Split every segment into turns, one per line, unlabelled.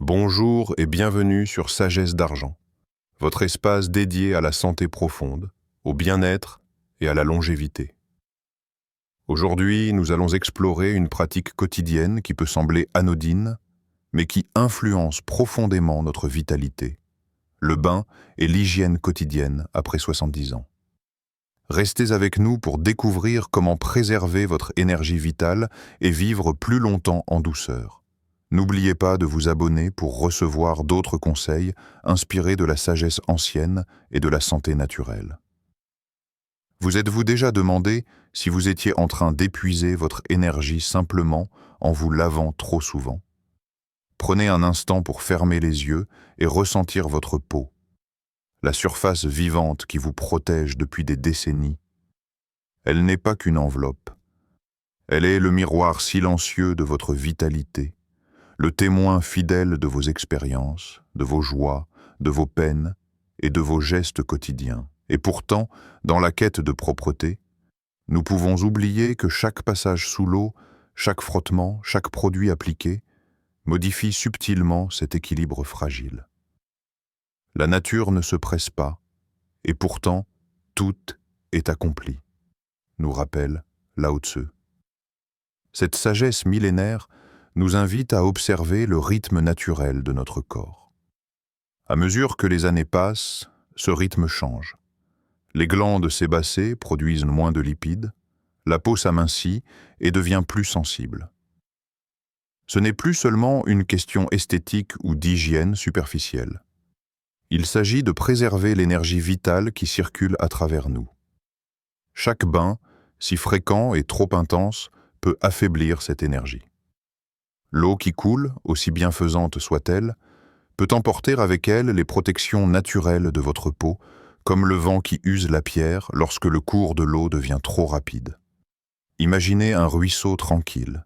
Bonjour et bienvenue sur Sagesse d'Argent, votre espace dédié à la santé profonde, au bien-être et à la longévité. Aujourd'hui, nous allons explorer une pratique quotidienne qui peut sembler anodine, mais qui influence profondément notre vitalité, le bain et l'hygiène quotidienne après 70 ans. Restez avec nous pour découvrir comment préserver votre énergie vitale et vivre plus longtemps en douceur. N'oubliez pas de vous abonner pour recevoir d'autres conseils inspirés de la sagesse ancienne et de la santé naturelle. Vous êtes-vous déjà demandé si vous étiez en train d'épuiser votre énergie simplement en vous lavant trop souvent? Prenez un instant pour fermer les yeux et ressentir votre peau, la surface vivante qui vous protège depuis des décennies. Elle n'est pas qu'une enveloppe. Elle est le miroir silencieux de votre vitalité, le témoin fidèle de vos expériences, de vos joies, de vos peines et de vos gestes quotidiens. Et pourtant, dans la quête de propreté, nous pouvons oublier que chaque passage sous l'eau, chaque frottement, chaque produit appliqué, modifie subtilement cet équilibre fragile. La nature ne se presse pas, et pourtant, tout est accompli, nous rappelle Lao Tzu. Cette sagesse millénaire nous invite à observer le rythme naturel de notre corps. À mesure que les années passent, ce rythme change. Les glandes sébacées produisent moins de lipides, la peau s'amincit et devient plus sensible. Ce n'est plus seulement une question esthétique ou d'hygiène superficielle. Il s'agit de préserver l'énergie vitale qui circule à travers nous. Chaque bain, si fréquent et trop intense, peut affaiblir cette énergie. L'eau qui coule, aussi bienfaisante soit-elle, peut emporter avec elle les protections naturelles de votre peau, comme le vent qui use la pierre lorsque le cours de l'eau devient trop rapide. Imaginez un ruisseau tranquille.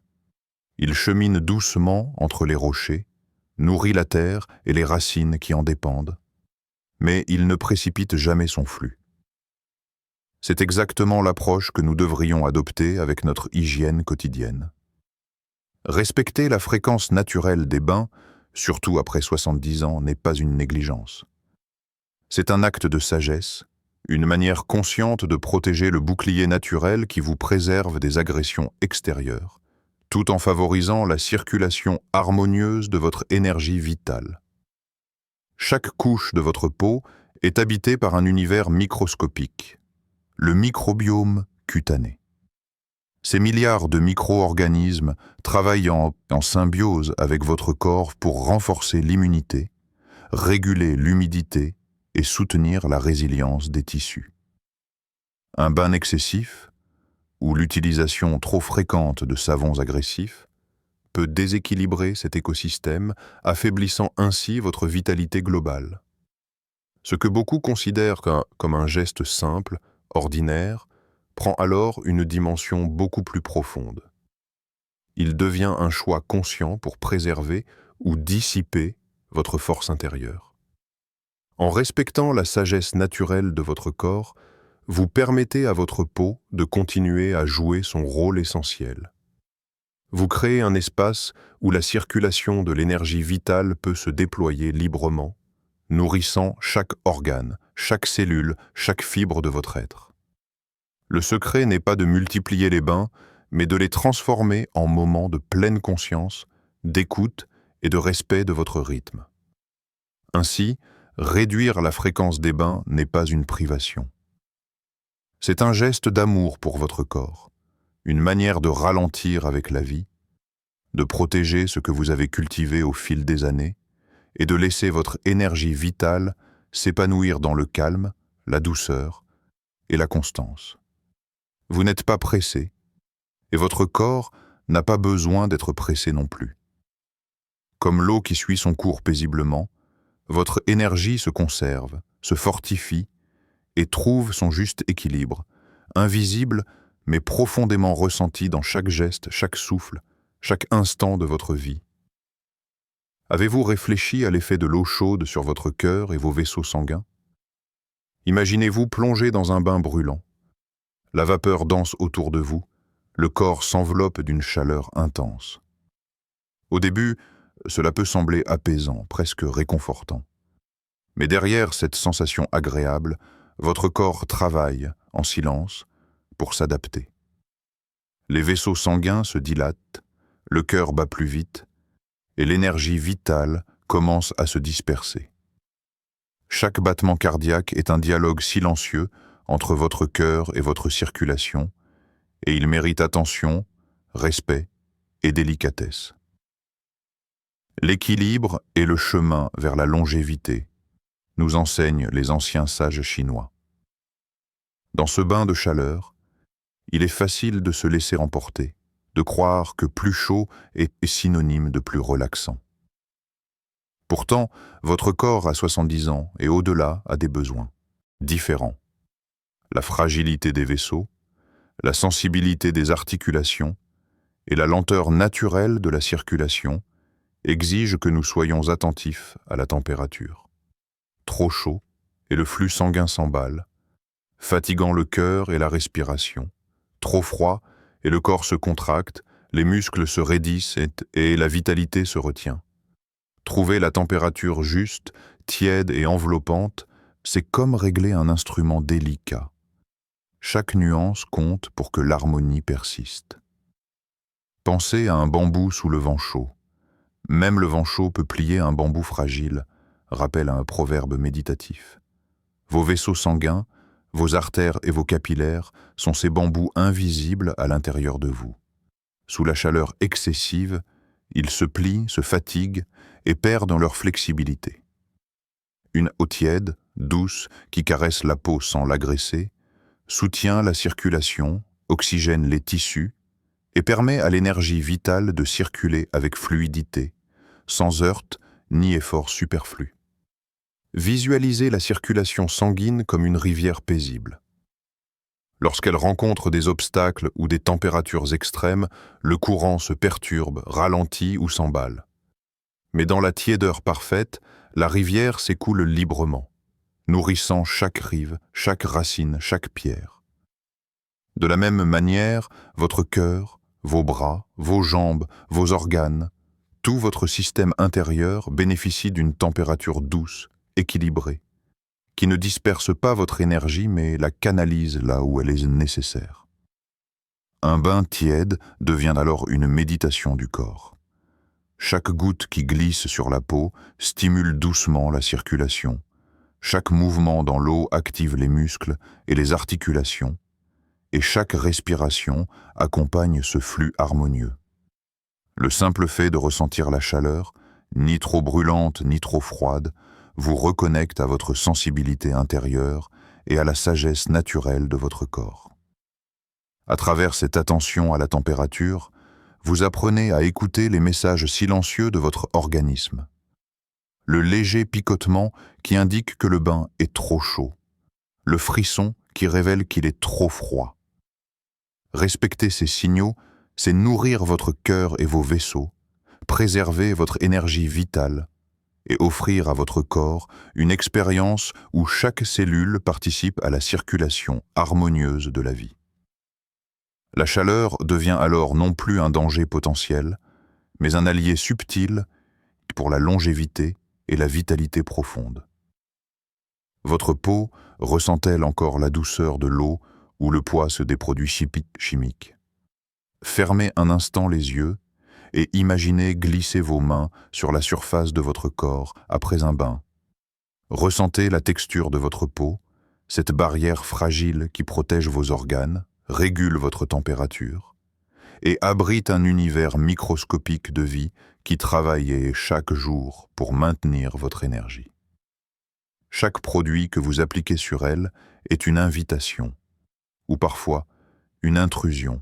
Il chemine doucement entre les rochers, nourrit la terre et les racines qui en dépendent, mais il ne précipite jamais son flux. C'est exactement l'approche que nous devrions adopter avec notre hygiène quotidienne. Respecter la fréquence naturelle des bains, surtout après 70 ans, n'est pas une négligence. C'est un acte de sagesse, une manière consciente de protéger le bouclier naturel qui vous préserve des agressions extérieures, tout en favorisant la circulation harmonieuse de votre énergie vitale. Chaque couche de votre peau est habitée par un univers microscopique, le microbiome cutané. Ces milliards de micro-organismes travaillent en symbiose avec votre corps pour renforcer l'immunité, réguler l'humidité et soutenir la résilience des tissus. Un bain excessif, ou l'utilisation trop fréquente de savons agressifs, peut déséquilibrer cet écosystème, affaiblissant ainsi votre vitalité globale. Ce que beaucoup considèrent comme un geste simple, ordinaire, prend alors une dimension beaucoup plus profonde. Il devient un choix conscient pour préserver ou dissiper votre force intérieure. En respectant la sagesse naturelle de votre corps, vous permettez à votre peau de continuer à jouer son rôle essentiel. Vous créez un espace où la circulation de l'énergie vitale peut se déployer librement, nourrissant chaque organe, chaque cellule, chaque fibre de votre être. Le secret n'est pas de multiplier les bains, mais de les transformer en moments de pleine conscience, d'écoute et de respect de votre rythme. Ainsi, réduire la fréquence des bains n'est pas une privation. C'est un geste d'amour pour votre corps, une manière de ralentir avec la vie, de protéger ce que vous avez cultivé au fil des années et de laisser votre énergie vitale s'épanouir dans le calme, la douceur et la constance. Vous n'êtes pas pressé, et votre corps n'a pas besoin d'être pressé non plus. Comme l'eau qui suit son cours paisiblement, votre énergie se conserve, se fortifie et trouve son juste équilibre, invisible mais profondément ressenti dans chaque geste, chaque souffle, chaque instant de votre vie. Avez-vous réfléchi à l'effet de l'eau chaude sur votre cœur et vos vaisseaux sanguins? Imaginez-vous plongé dans un bain brûlant. La vapeur danse autour de vous, le corps s'enveloppe d'une chaleur intense. Au début, Cela peut sembler apaisant, presque réconfortant. Mais derrière cette sensation agréable, votre corps travaille en silence pour s'adapter. Les vaisseaux sanguins se dilatent, le cœur bat plus vite, et l'énergie vitale commence à se disperser. Chaque battement cardiaque est un dialogue silencieux entre votre cœur et votre circulation, et il mérite attention, respect et délicatesse. L'équilibre est le chemin vers la longévité, nous enseignent les anciens sages chinois. Dans ce bain de chaleur, il est facile de se laisser emporter, de croire que plus chaud est synonyme de plus relaxant. Pourtant, votre corps à 70 ans et au-delà a des besoins différents. La fragilité des vaisseaux, la sensibilité des articulations et la lenteur naturelle de la circulation exigent que nous soyons attentifs à la température. Trop chaud et le flux sanguin s'emballe, fatiguant le cœur et la respiration. Trop froid et le corps se contracte, les muscles se raidissent et la vitalité se retient. Trouver la température juste, tiède et enveloppante, c'est comme régler un instrument délicat. Chaque nuance compte pour que l'harmonie persiste. Pensez à un bambou sous le vent chaud. Même le vent chaud peut plier un bambou fragile, rappelle un proverbe méditatif. Vos vaisseaux sanguins, vos artères et vos capillaires sont ces bambous invisibles à l'intérieur de vous. Sous la chaleur excessive, ils se plient, se fatiguent et perdent leur flexibilité. Une eau tiède, douce, qui caresse la peau sans l'agresser, soutient la circulation, oxygène les tissus et permet à l'énergie vitale de circuler avec fluidité, sans heurts ni effort superflu. Visualisez la circulation sanguine comme une rivière paisible. Lorsqu'elle rencontre des obstacles ou des températures extrêmes, le courant se perturbe, ralentit ou s'emballe. Mais dans la tiédeur parfaite, la rivière s'écoule librement, nourrissant chaque rive, chaque racine, chaque pierre. De la même manière, votre cœur, vos bras, vos jambes, vos organes, tout votre système intérieur bénéficie d'une température douce, équilibrée, qui ne disperse pas votre énergie mais la canalise là où elle est nécessaire. Un bain tiède devient alors une méditation du corps. Chaque goutte qui glisse sur la peau stimule doucement la circulation. Chaque mouvement dans l'eau active les muscles et les articulations, et chaque respiration accompagne ce flux harmonieux. Le simple fait de ressentir la chaleur, ni trop brûlante ni trop froide, vous reconnecte à votre sensibilité intérieure et à la sagesse naturelle de votre corps. À travers cette attention à la température, vous apprenez à écouter les messages silencieux de votre organisme. Le léger picotement qui indique que le bain est trop chaud. Le frisson qui révèle qu'il est trop froid. Respecter ces signaux, c'est nourrir votre cœur et vos vaisseaux, préserver votre énergie vitale et offrir à votre corps une expérience où chaque cellule participe à la circulation harmonieuse de la vie. La chaleur devient alors non plus un danger potentiel, mais un allié subtil pour la longévité et la vitalité profonde. Votre peau ressent-elle encore la douceur de l'eau ou le poids des produits chimiques? Fermez un instant les yeux et imaginez glisser vos mains sur la surface de votre corps après un bain. Ressentez la texture de votre peau, cette barrière fragile qui protège vos organes, régule votre température et abrite un univers microscopique de vie qui travaille chaque jour pour maintenir votre énergie. Chaque produit que vous appliquez sur elle est une invitation, ou parfois une intrusion,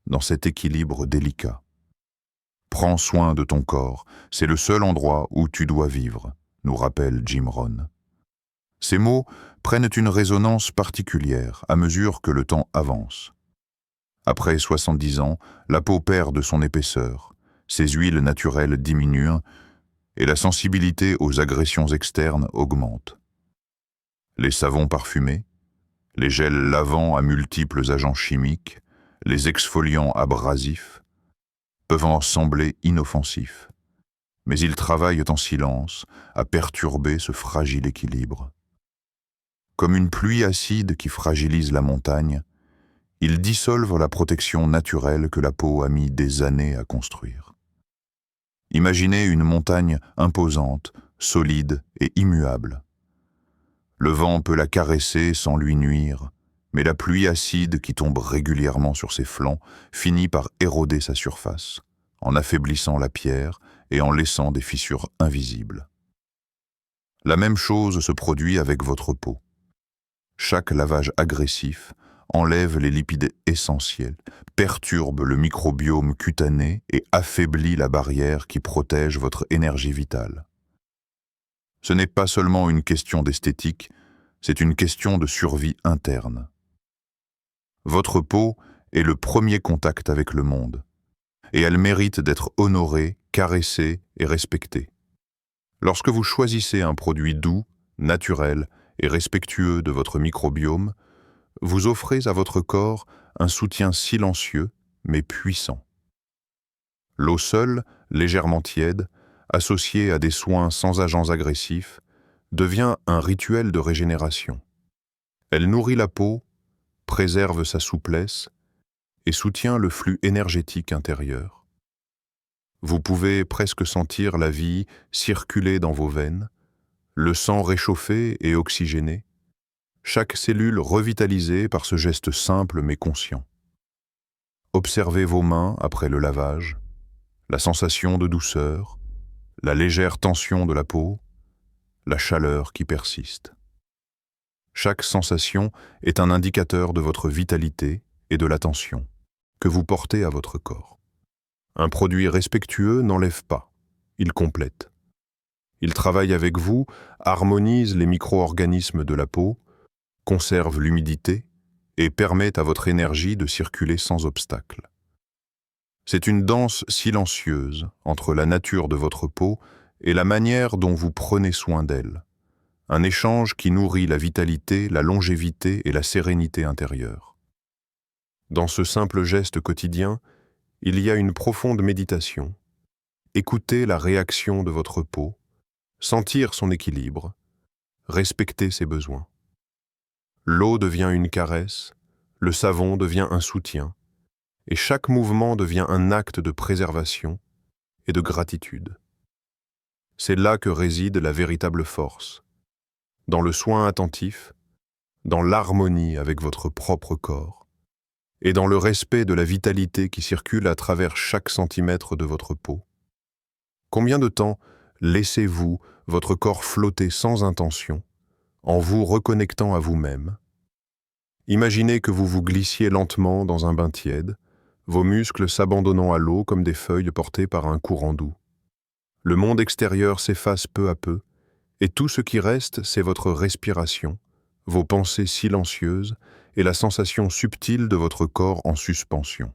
dans cet équilibre délicat. Prends soin de ton corps, c'est le seul endroit où tu dois vivre, nous rappelle Jim Rohn. Ces mots prennent une résonance particulière à mesure que le temps avance. Après 70 ans, la peau perd de son épaisseur, ses huiles naturelles diminuent et la sensibilité aux agressions externes augmente. Les savons parfumés, les gels lavants à multiples agents chimiques, les exfoliants abrasifs, peuvent en sembler inoffensifs.
mais ils travaillent en silence à perturber ce fragile équilibre. Comme une pluie acide qui fragilise la montagne, ils dissolvent la protection naturelle que la peau a mis des années à construire. Imaginez une montagne imposante, solide et immuable. Le vent peut la caresser sans lui nuire, mais la pluie acide qui tombe régulièrement sur ses flancs finit par éroder sa surface, en affaiblissant la pierre et en laissant des fissures invisibles. La même chose se produit avec votre peau. Chaque lavage agressif enlève les lipides essentiels, perturbe le microbiome cutané et affaiblit la barrière qui protège votre énergie vitale. Ce n'est pas seulement une question d'esthétique, c'est une question de survie interne. Votre peau est le premier contact avec le monde, et elle mérite d'être honorée, caressée et respectée. Lorsque vous choisissez un produit doux, naturel et respectueux de votre microbiome, vous offrez à votre corps un soutien silencieux mais puissant. L'eau seule, légèrement tiède, associée à des soins sans agents agressifs, devient un rituel de régénération. Elle nourrit la peau, préserve sa souplesse et soutient le flux énergétique intérieur. Vous pouvez presque sentir la vie circuler dans vos veines, le sang réchauffé et oxygéné, chaque cellule revitalisée par ce geste simple mais conscient. Observez vos mains après le lavage, la sensation de douceur, la légère tension de la peau, la chaleur qui persiste. Chaque sensation est un indicateur de votre vitalité et de l'attention que vous portez à votre corps. Un produit respectueux n'enlève pas, il complète. Il travaille avec vous, harmonise les micro-organismes de la peau, conserve l'humidité et permet à votre énergie de circuler sans obstacle. C'est une danse silencieuse entre la nature de votre peau et la manière dont vous prenez soin d'elle. Un échange qui nourrit la vitalité, la longévité et la sérénité intérieure. Dans ce simple geste quotidien, il y a une profonde méditation. Écoutez la réaction de votre peau, sentir son équilibre, respecter ses besoins. L'eau devient une caresse, le savon devient un soutien, et chaque mouvement devient un acte de préservation et de gratitude. C'est là que réside la véritable force, dans le soin attentif, dans l'harmonie avec votre propre corps, et dans le respect de la vitalité qui circule à travers chaque centimètre de votre peau. Combien de temps laissez-vous votre corps flotter sans intention, en vous reconnectant à vous-même? Imaginez que vous vous glissiez lentement dans un bain tiède, vos muscles s'abandonnant à l'eau comme des feuilles portées par un courant doux. Le monde extérieur s'efface peu à peu, et tout ce qui reste, c'est votre respiration, vos pensées silencieuses et la sensation subtile de votre corps en suspension.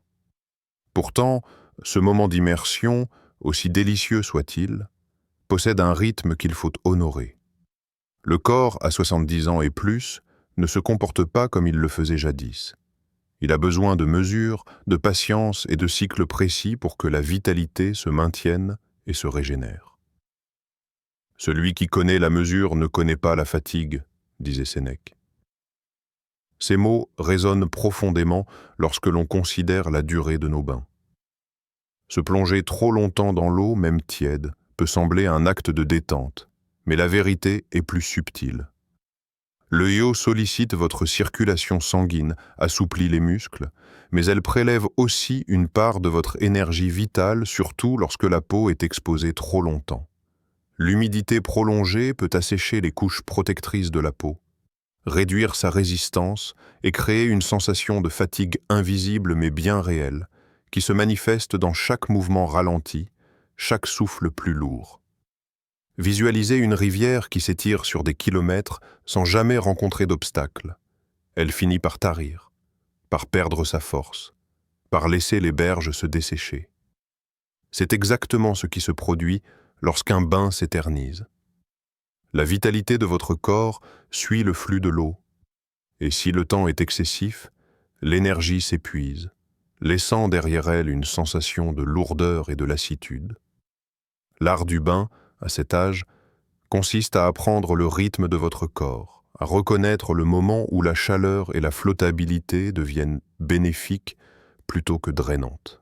Pourtant, ce moment d'immersion, aussi délicieux soit-il, possède un rythme qu'il faut honorer. Le corps, à 70 ans et plus, ne se comporte pas comme il le faisait jadis. Il a besoin de mesure, de patience et de cycles précis pour que la vitalité se maintienne et se régénère. Celui qui connaît la mesure ne connaît pas la fatigue, disait Sénèque. Ces mots résonnent profondément lorsque l'on considère la durée de nos bains. Se plonger trop longtemps dans l'eau, même tiède, peut sembler un acte de détente, mais la vérité est plus subtile. Le yo sollicite votre circulation sanguine, assouplit les muscles, mais elle prélève aussi une part de votre énergie vitale, surtout lorsque la peau est exposée trop longtemps. L'humidité prolongée peut assécher les couches protectrices de la peau, réduire sa résistance et créer une sensation de fatigue invisible mais bien réelle, qui se manifeste dans chaque mouvement ralenti, chaque souffle plus lourd. Visualisez une rivière qui s'étire sur des kilomètres sans jamais rencontrer d'obstacles. Elle finit par tarir, par perdre sa force, par laisser les berges se dessécher. C'est exactement ce qui se produit lorsqu'un bain s'éternise. La vitalité de votre corps suit le flux de l'eau, et si le temps est excessif, l'énergie s'épuise, laissant derrière elle une sensation de lourdeur et de lassitude.
L'art du bain, à cet âge, consiste à apprendre le rythme de votre corps, à reconnaître le moment où la chaleur et la flottabilité deviennent bénéfiques plutôt que drainantes.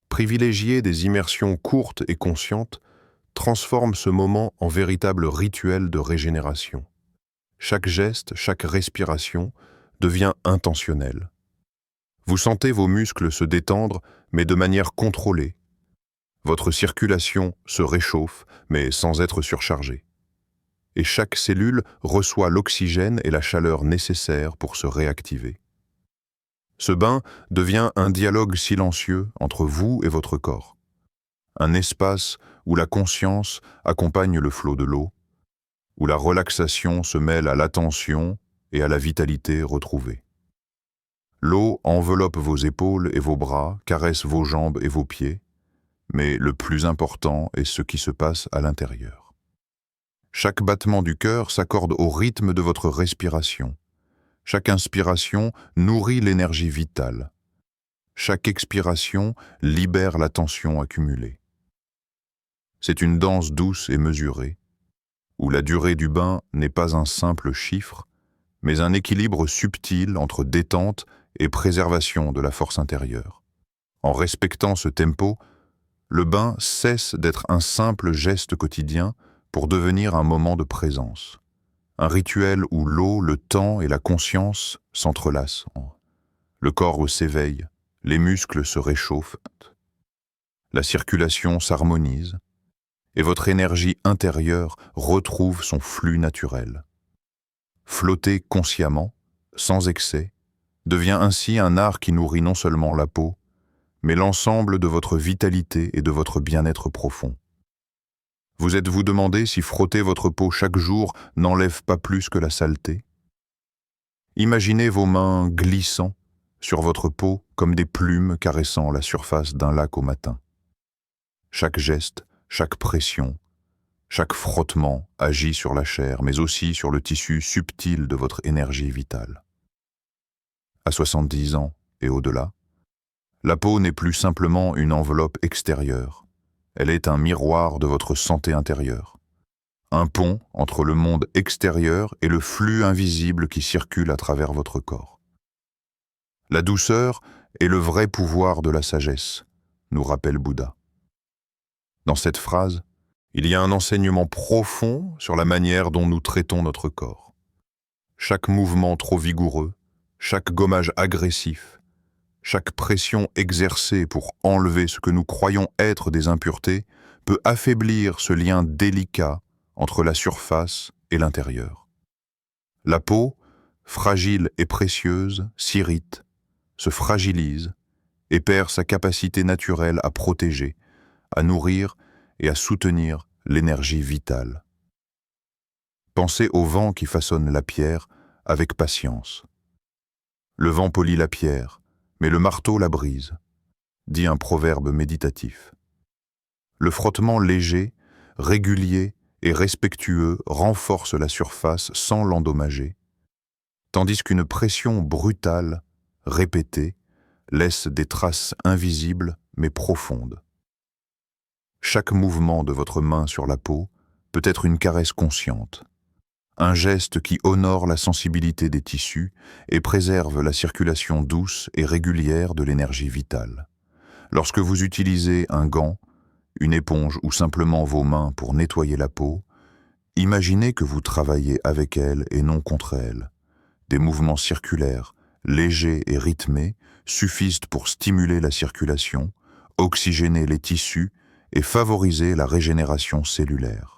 Privilégier des immersions courtes et conscientes transforme ce moment en véritable rituel de régénération. Chaque geste, chaque respiration devient intentionnel. Vous sentez vos muscles se détendre, mais de manière contrôlée. Votre circulation se réchauffe, mais sans être surchargée. Et chaque cellule reçoit l'oxygène et la chaleur nécessaires pour se réactiver. Ce bain devient un dialogue silencieux entre vous et votre corps. Un espace où la conscience accompagne le flot de l'eau, où la relaxation se mêle à l'attention et à la vitalité retrouvée. L'eau enveloppe vos épaules et vos bras, caresse vos jambes et vos pieds, mais le plus important est ce qui se passe à l'intérieur. Chaque battement du cœur s'accorde au rythme de votre respiration. Chaque inspiration nourrit l'énergie vitale. Chaque expiration libère la tension accumulée. C'est une danse douce et mesurée, où la durée du bain n'est pas un simple chiffre, mais un équilibre subtil entre détente et préservation de la force intérieure. En respectant ce tempo, le bain cesse d'être un simple geste quotidien pour devenir un moment de présence. Un rituel où l'eau, le temps et la conscience s'entrelacent. Le corps s'éveille, les muscles se réchauffent, la circulation s'harmonise, et votre énergie intérieure retrouve son flux naturel. Flotter consciemment, sans excès, devient ainsi un art qui nourrit non seulement la peau, mais l'ensemble de votre vitalité et de votre bien-être profond. Vous êtes-vous demandé si frotter votre peau chaque jour n'enlève pas plus que la saleté? Imaginez vos mains glissant sur votre peau comme des plumes caressant la surface d'un lac au matin. Chaque geste, chaque pression, chaque frottement agit sur la chair, mais aussi sur le tissu subtil de votre énergie vitale. À 70 ans et au-delà, la peau n'est plus simplement une enveloppe extérieure. Elle est un miroir de votre santé intérieure. Un pont entre le monde extérieur et le flux invisible qui circule à travers votre corps. La douceur est le vrai pouvoir de la sagesse, nous rappelle Bouddha. Dans cette phrase, il y a un enseignement profond sur la manière dont nous traitons notre corps. Chaque mouvement trop vigoureux, chaque gommage agressif, chaque pression exercée pour enlever ce que nous croyons être des impuretés peut affaiblir ce lien délicat entre la surface et l'intérieur. La peau, fragile et précieuse, s'irrite, se fragilise et perd sa capacité naturelle à protéger, à nourrir et à soutenir l'énergie vitale. Pensez au vent qui façonne la pierre avec patience. Le vent polit la pierre, mais le marteau la brise, dit un proverbe méditatif. Le frottement léger, régulier et respectueux renforce la surface sans l'endommager, tandis qu'une pression brutale, répétée, laisse des traces invisibles mais profondes. Chaque mouvement de votre main sur la peau peut être une caresse consciente, un geste qui honore la sensibilité des tissus et préserve la circulation douce et régulière de l'énergie vitale. Lorsque vous utilisez un gant, une éponge ou simplement vos mains pour nettoyer la peau, imaginez que vous travaillez avec elle et non contre elle. Des mouvements circulaires, légers et rythmés, suffisent pour stimuler la circulation, oxygéner les tissus et favoriser la régénération cellulaire.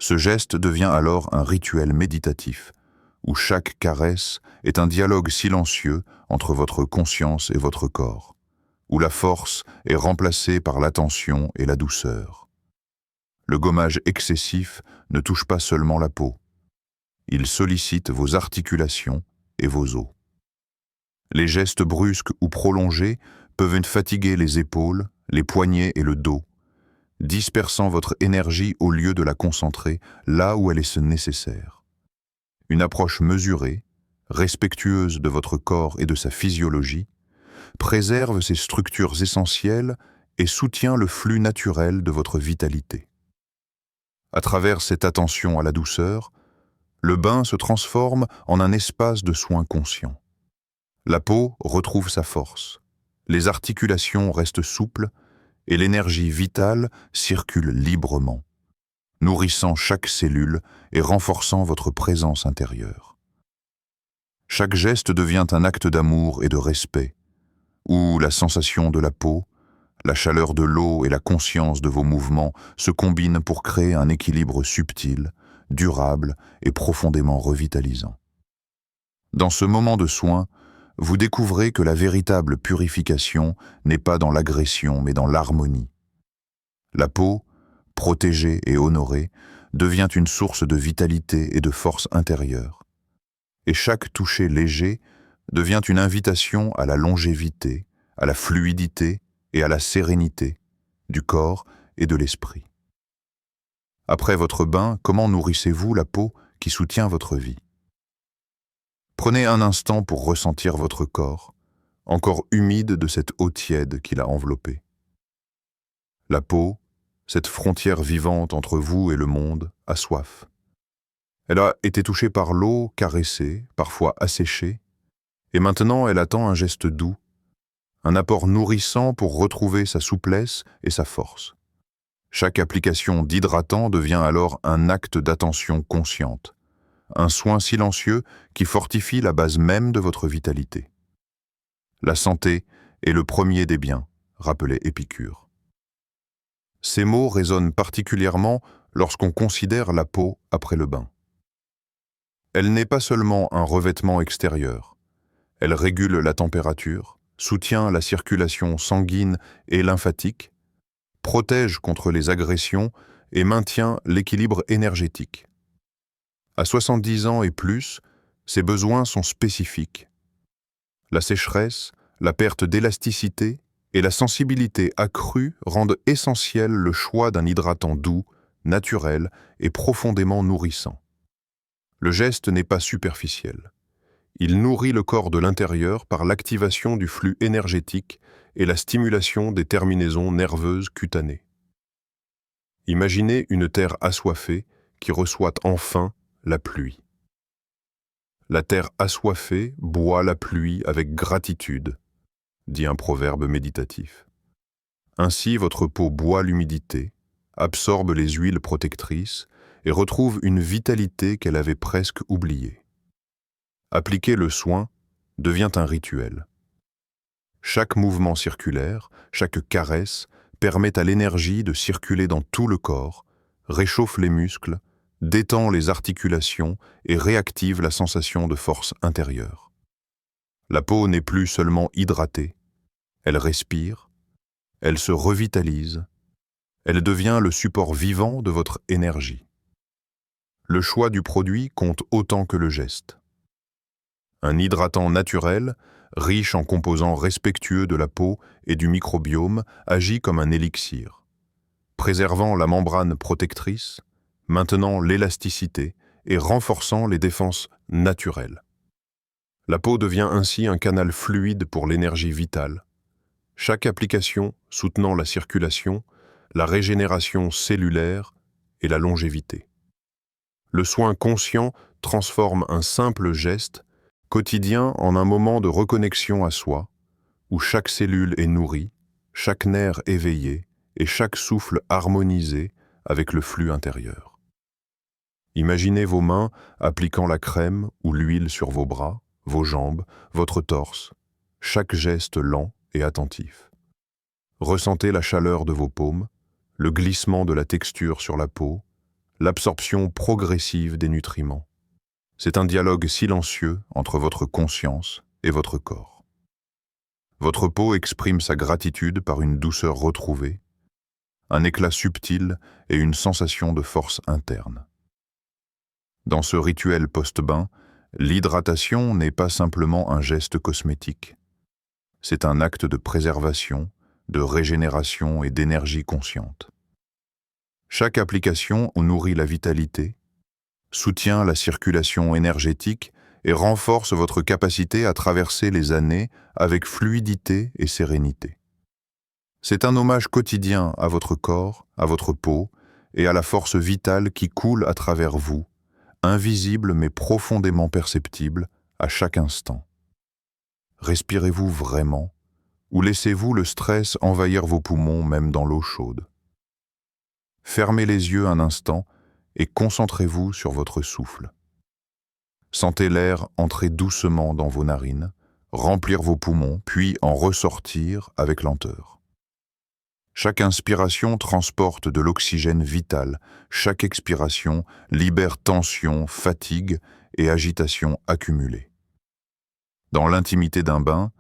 Ce geste devient alors un rituel méditatif, où chaque caresse est un dialogue silencieux entre votre conscience et votre corps, où la force est remplacée par l'attention et la douceur. Le gommage excessif ne touche pas seulement la peau, il sollicite vos articulations et vos os. Les gestes brusques ou prolongés peuvent fatiguer les épaules, les poignets et le dos, dispersant votre énergie au lieu de la concentrer là où elle est nécessaire. Une approche mesurée, respectueuse de votre corps et de sa physiologie, préserve ses structures essentielles
et soutient le flux naturel de votre vitalité. À travers cette attention à la douceur, le bain se transforme en un espace de soins conscient. La peau retrouve sa force, les articulations restent souples et l'énergie vitale circule librement, nourrissant chaque cellule et renforçant votre présence intérieure. Chaque geste devient un acte d'amour et de respect, où la sensation de la peau, la chaleur de l'eau et la conscience de vos mouvements se combinent pour créer un équilibre subtil, durable et profondément revitalisant. Dans ce moment de soin, vous découvrez que la véritable purification n'est pas dans l'agression mais dans l'harmonie. La peau, protégée et honorée, devient une source de vitalité et de force intérieure. Et chaque toucher léger devient une invitation à la longévité, à la fluidité et à la sérénité du corps et de l'esprit. Après votre bain, comment nourrissez-vous la peau qui soutient votre vie? Prenez un instant pour ressentir votre corps, encore humide de cette eau tiède qui l'a enveloppé. La peau, cette frontière vivante entre vous et le monde, a soif. Elle a été touchée par l'eau, caressée, parfois asséchée, et maintenant elle attend un geste doux, un apport nourrissant pour retrouver sa souplesse et sa force. Chaque application d'hydratant devient alors un acte d'attention consciente, un soin silencieux qui fortifie la base même de votre vitalité. La santé est le premier des biens, rappelait Épicure. Ces mots résonnent particulièrement lorsqu'on considère la peau après le bain. Elle n'est pas seulement un revêtement extérieur, elle régule la température, soutient la circulation sanguine et lymphatique, protège contre les agressions et maintient l'équilibre énergétique. À 70 ans et plus, ces besoins sont spécifiques. La sécheresse, la perte d'élasticité et la sensibilité accrue rendent essentiel le choix d'un hydratant doux, naturel et profondément nourrissant. Le geste n'est pas superficiel. Il nourrit le corps de l'intérieur par l'activation du flux énergétique et la stimulation des terminaisons nerveuses cutanées. Imaginez une terre assoiffée qui reçoit enfin la pluie. La terre assoiffée boit la pluie avec gratitude, dit un proverbe méditatif. Ainsi, votre peau boit l'humidité, absorbe les huiles protectrices et retrouve une vitalité qu'elle avait presque oubliée. Appliquer le soin devient un rituel. Chaque mouvement circulaire, chaque caresse permet à l'énergie de circuler dans tout le corps, réchauffe les muscles, détend les articulations et réactive la sensation de force intérieure. La peau n'est plus seulement hydratée, elle respire, elle se revitalise, elle devient le support vivant de votre énergie. Le choix du produit compte autant que le geste. Un hydratant naturel, riche en composants respectueux de la peau et du microbiome, agit comme un élixir, préservant la membrane protectrice, maintenant l'élasticité et renforçant les défenses naturelles. La peau devient ainsi un canal fluide pour l'énergie vitale. Chaque application soutenant la circulation, la régénération cellulaire et la longévité. Le soin conscient transforme un simple geste quotidien en un moment de reconnexion à soi, où chaque cellule est nourrie, chaque nerf éveillé et chaque souffle harmonisé avec le flux intérieur. Imaginez vos mains appliquant la crème ou l'huile sur vos bras, vos jambes, votre torse, chaque geste lent et attentif. Ressentez la chaleur de vos paumes, le glissement de la texture sur la peau, l'absorption progressive des nutriments. C'est un dialogue silencieux entre votre conscience et votre corps. Votre peau exprime sa gratitude par une douceur retrouvée, un éclat subtil et une sensation de force interne. Dans ce rituel post-bain, l'hydratation n'est pas simplement un geste cosmétique. C'est un acte de préservation, de régénération et d'énergie consciente. Chaque application nourrit la vitalité, soutient la circulation énergétique et renforce votre capacité à traverser les années avec fluidité et sérénité. C'est un hommage quotidien à votre corps, à votre peau et à la force vitale qui coule à travers vous, invisible mais profondément perceptible à chaque instant. Respirez-vous vraiment ou laissez-vous le stress envahir vos poumons même dans l'eau chaude? Fermez les yeux un instant et concentrez-vous sur votre souffle. Sentez l'air entrer doucement dans vos narines, remplir vos poumons, puis en ressortir avec lenteur. Chaque inspiration transporte de l'oxygène vital, chaque expiration libère tension, fatigue et agitation accumulée. Dans l'intimité d'un bain,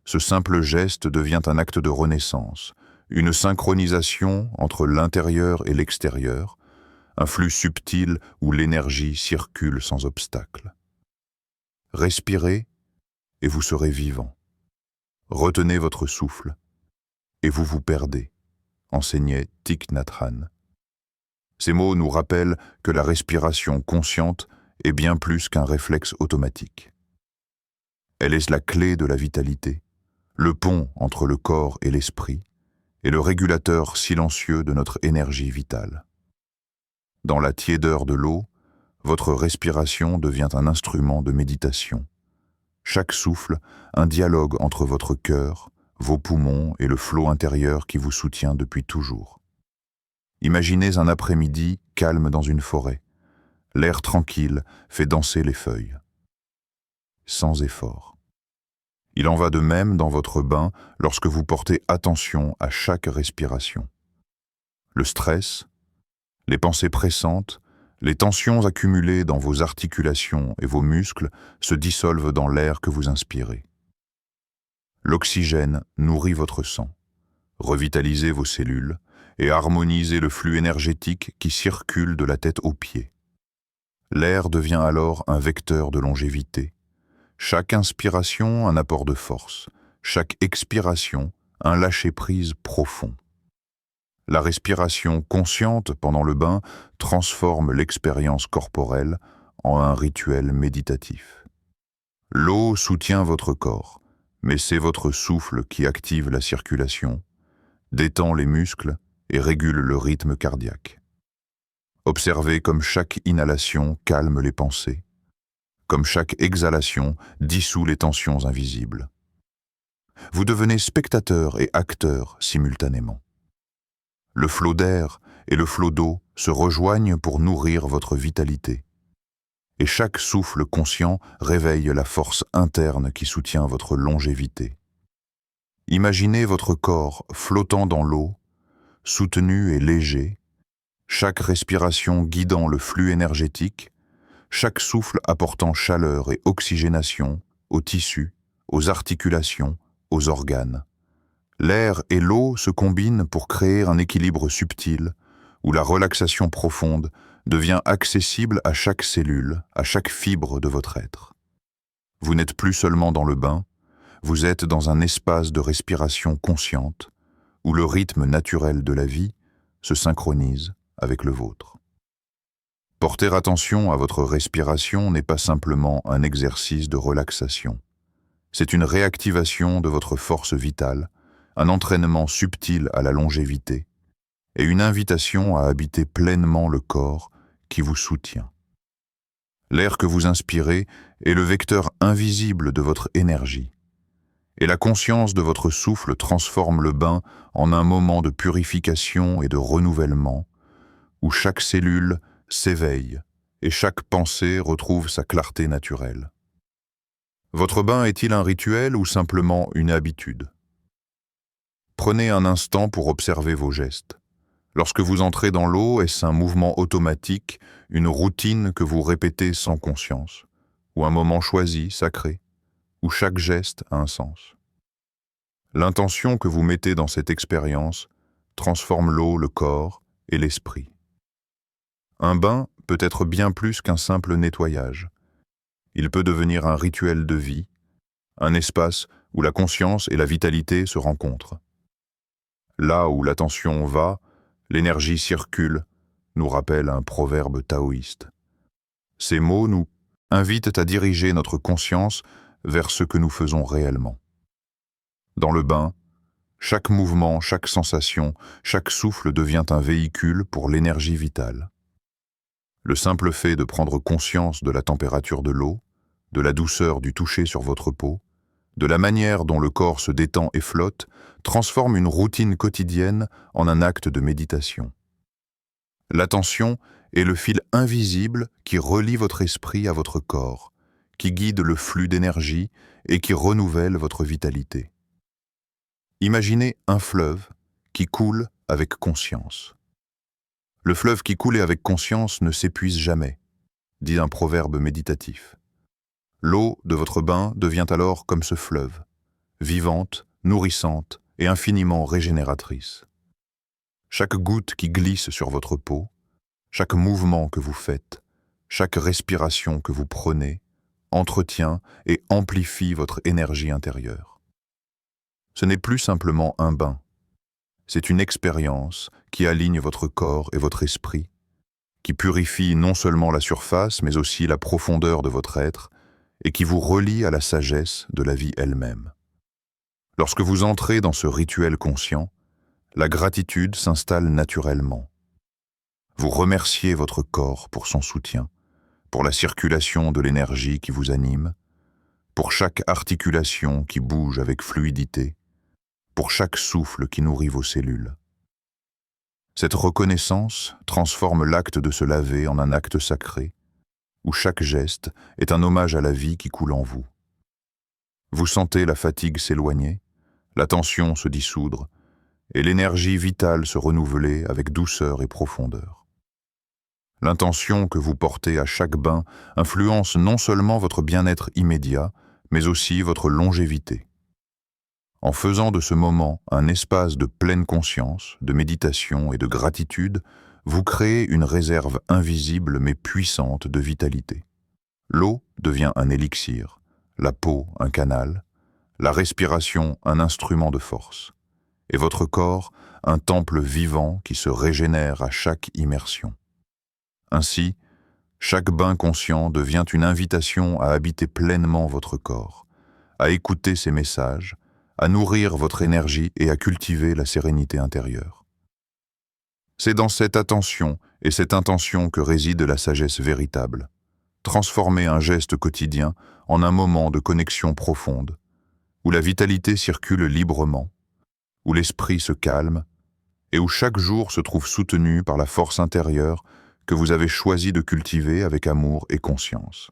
ce simple geste devient un acte de renaissance, une synchronisation entre l'intérieur et l'extérieur, un flux subtil où l'énergie circule sans obstacle. Respirez et vous serez vivant. Retenez votre souffle et vous vous perdez, enseignait Thich Nhat Hanh. Ces mots nous rappellent que la respiration consciente est bien plus qu'un réflexe automatique. Elle est la clé de la vitalité, le pont entre le corps et l'esprit, et le régulateur silencieux de notre énergie vitale. Dans la tiédeur de l'eau, votre respiration devient un instrument de méditation. Chaque souffle, un dialogue entre votre cœur, vos poumons et le flot intérieur qui vous soutient depuis toujours. Imaginez un après-midi calme dans une forêt. L'air tranquille fait danser les feuilles. Sans effort. Il en va de même dans votre bain lorsque vous portez attention à chaque respiration. Le stress, les pensées pressantes, les tensions accumulées dans vos articulations et vos muscles se dissolvent dans l'air que vous inspirez. L'oxygène nourrit votre sang, revitalisez vos cellules et harmonisez le flux énergétique qui circule de la tête aux pieds. L'air devient alors un vecteur de longévité. Chaque inspiration, un apport de force. Chaque expiration, un lâcher-prise profond. La respiration consciente pendant le bain transforme l'expérience corporelle en un rituel méditatif. L'eau soutient votre corps, mais c'est votre souffle qui active la circulation, détend les muscles et régule le rythme cardiaque. Observez comme chaque inhalation calme les pensées, comme chaque exhalation dissout les tensions invisibles. Vous devenez spectateur et acteur simultanément. Le flot d'air et le flot d'eau se rejoignent pour nourrir votre vitalité. Et chaque souffle conscient réveille la force interne qui soutient votre longévité. Imaginez votre corps flottant dans l'eau, soutenu et léger, chaque respiration guidant le flux énergétique, chaque souffle apportant chaleur et oxygénation aux tissus, aux articulations, aux organes. L'air et l'eau se combinent pour créer un équilibre subtil où la relaxation profonde devient accessible à chaque cellule, à chaque fibre de votre être. Vous n'êtes plus seulement dans le bain, vous êtes dans un espace de respiration consciente où le rythme naturel de la vie se synchronise avec le vôtre. Porter attention à votre respiration n'est pas simplement un exercice de relaxation. C'est une réactivation de votre force vitale, un entraînement subtil à la longévité et une invitation à habiter pleinement le corps qui vous soutient. L'air que vous inspirez est le vecteur invisible de votre énergie, et la conscience de votre souffle transforme le bain en un moment de purification et de renouvellement, où chaque cellule s'éveille et chaque pensée retrouve sa clarté naturelle. Votre bain est-il un rituel ou simplement une habitude? Prenez un instant pour observer vos gestes. Lorsque vous entrez dans l'eau, est-ce un mouvement automatique, une routine que vous répétez sans conscience, ou un moment choisi, sacré, où chaque geste a un sens? L'intention que vous mettez dans cette expérience transforme l'eau, le corps et l'esprit. Un bain peut être bien plus qu'un simple nettoyage. Il peut devenir un rituel de vie, un espace où la conscience et la vitalité se rencontrent. Là où l'attention va, l'énergie circule, nous rappelle un proverbe taoïste. Ces mots nous invitent à diriger notre conscience vers ce que nous faisons réellement. Dans le bain, Chaque mouvement, chaque sensation, chaque souffle devient un véhicule pour l'énergie vitale. Le simple fait de prendre conscience de la température de l'eau, de la douceur du toucher sur votre peau, de la manière dont le corps se détend et flotte, transforme une routine quotidienne en un acte de méditation. L'attention est le fil invisible qui relie votre esprit à votre corps, qui guide le flux d'énergie et qui renouvelle votre vitalité. Imaginez un fleuve qui coule avec conscience. Le fleuve qui coule avec conscience ne s'épuise jamais, dit un proverbe méditatif. L'eau de votre bain devient alors comme ce fleuve, vivante, nourrissante et infiniment régénératrice. Chaque goutte qui glisse sur votre peau, chaque mouvement que vous faites, chaque respiration que vous prenez, entretient et amplifie votre énergie intérieure. Ce n'est plus simplement un bain, c'est une expérience qui aligne votre corps et votre esprit, qui purifie non seulement la surface mais aussi la profondeur de votre être, et qui vous relie à la sagesse de la vie elle-même. Lorsque vous entrez dans ce rituel conscient, la gratitude s'installe naturellement. Vous remerciez votre corps pour son soutien, pour la circulation de l'énergie qui vous anime, pour chaque articulation qui bouge avec fluidité, pour chaque souffle qui nourrit vos cellules. Cette reconnaissance transforme l'acte de se laver en un acte sacré, où chaque geste est un hommage à la vie qui coule en vous. Vous sentez la fatigue s'éloigner, la tension se dissoudre, et l'énergie vitale se renouveler avec douceur et profondeur. L'intention que vous portez à chaque bain influence non seulement votre bien-être immédiat, mais aussi votre longévité. En faisant de ce moment un espace de pleine conscience, de méditation et de gratitude, vous créez une réserve invisible mais puissante de vitalité. L'eau devient un élixir, la peau un canal, la respiration un instrument de force, et votre corps un temple vivant qui se régénère à chaque immersion. Ainsi, chaque bain conscient devient une invitation à habiter pleinement votre corps, à écouter ses messages, à nourrir votre énergie et à cultiver la sérénité intérieure. C'est dans cette attention et cette intention que réside la sagesse véritable. Transformer un geste quotidien en un moment de connexion profonde, où la vitalité circule librement, où l'esprit se calme et où chaque jour se trouve soutenu par la force intérieure que vous avez choisi de cultiver avec amour et conscience.